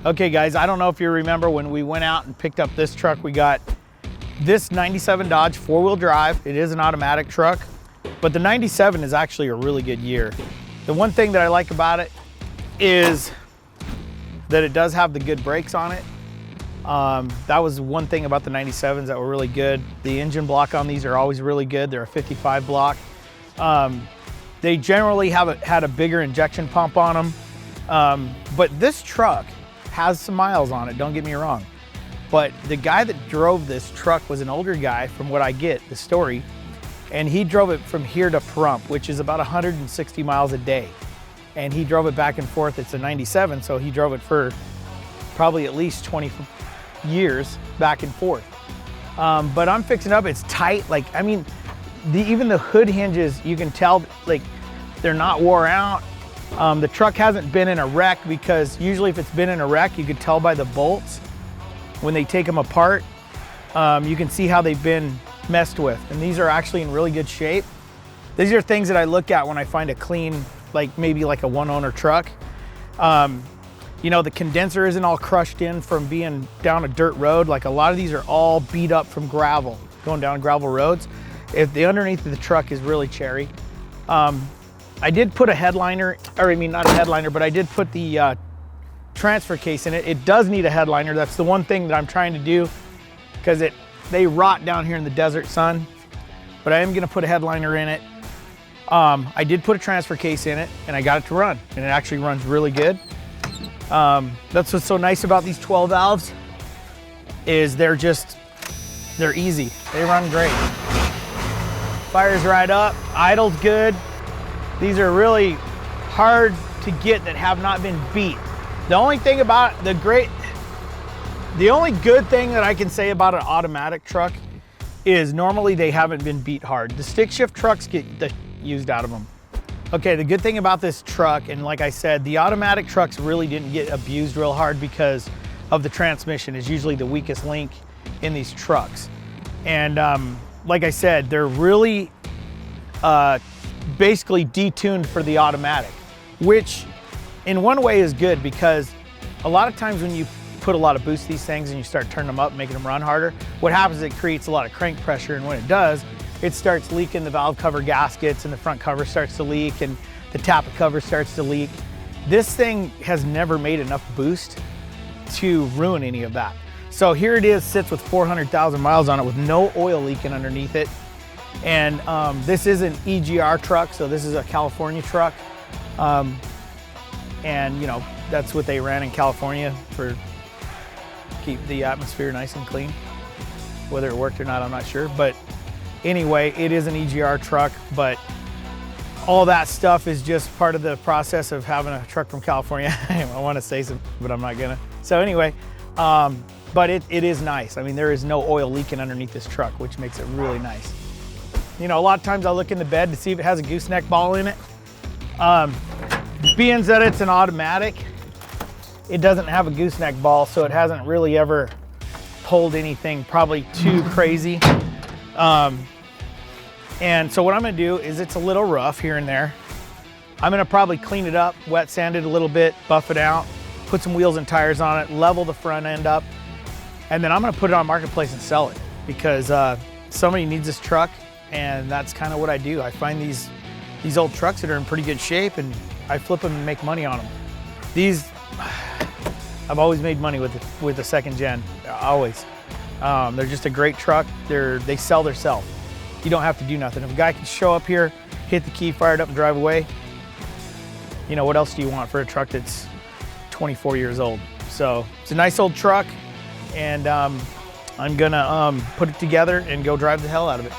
Okay guys, I don't know if you remember when we went out and picked up this truck. We got this 97 Dodge 4-wheel drive. It is an automatic truck, but the 97 is actually a really good year. The one thing that I like about it is that it does have the good brakes on it. That was one thing about the 97s that were really good. The engine block on these are always really good. They're a 55 block. They generally had a bigger injection pump on them. But this truck has some miles on it, don't get me wrong. But the guy that drove this truck was an older guy, from what I get, the story, and he drove it from here to Pahrump, which is about 160 miles a day. And he drove it back and forth. It's a 97, so he drove it for probably at least 20 years back and forth. But I'm fixing up, it's tight. Like, I mean, even the hood hinges, you can tell, like, they're not wore out. The truck hasn't been in a wreck, because usually if it's been in a wreck, you could tell by the bolts when they take them apart. You can see how they've been messed with, and these are actually in really good shape. These are things that I look at when I find a clean, like maybe like a one-owner truck. You know, the condenser isn't all crushed in from being down a dirt road. Like, a lot of these are all beat up from gravel, going down gravel roads. If the underneath of the truck is really cherry. I did put a headliner, or I mean, not a headliner, but I did put the transfer case in it. It does need a headliner. That's the one thing that I'm trying to do, because they rot down here in the desert sun. But I am gonna put a headliner in it. I did put a transfer case in it, and I got it to run, and it actually runs really good. That's what's so nice about these 12 valves, is they're easy. They run great. Fires right up, idle's good. These are really hard to get that have not been beat. The only thing about the only good thing that I can say about an automatic truck is normally they haven't been beat hard. The stick shift trucks get the used out of them. Okay, the good thing about this truck, and like I said, the automatic trucks really didn't get abused real hard because of the transmission is usually the weakest link in these trucks. And like I said, they're really basically detuned for the automatic, which in one way is good, because a lot of times when you put a lot of boost to these things and you start turning them up, making them run harder, what happens is it creates a lot of crank pressure, and when it does, it starts leaking the valve cover gaskets, and the front cover starts to leak, and the tappet cover starts to leak. This thing has never made enough boost to ruin any of that. So here it is, sits with 400,000 miles on it with no oil leaking underneath it. And this is an EGR truck, so this is a California truck. And you know, that's what they ran in California for keep the atmosphere nice and clean. Whether it worked or not, I'm not sure. But anyway, it is an EGR truck, but all that stuff is just part of the process of having a truck from California. I want to say something, but I'm not gonna. So anyway, but it is nice. I mean, there is no oil leaking underneath this truck, which makes it really nice. You know, a lot of times I look in the bed to see if it has a gooseneck ball in it. Being that it's an automatic, it doesn't have a gooseneck ball, so it hasn't really ever pulled anything probably too crazy. And so what I'm gonna do is, it's a little rough here and there. I'm gonna probably clean it up, wet sand it a little bit, buff it out, put some wheels and tires on it, level the front end up, and then I'm gonna put it on Marketplace and sell it, because somebody needs this truck, and that's kind of what I do. I find these old trucks that are in pretty good shape, and I flip them and make money on them. These, I've always made money with the second gen, always. They're just a great truck. They sell themselves. You don't have to do nothing. If a guy can show up here, hit the key, fire it up, and drive away, you know, what else do you want for a truck that's 24 years old? So it's a nice old truck, and I'm gonna put it together and go drive the hell out of it.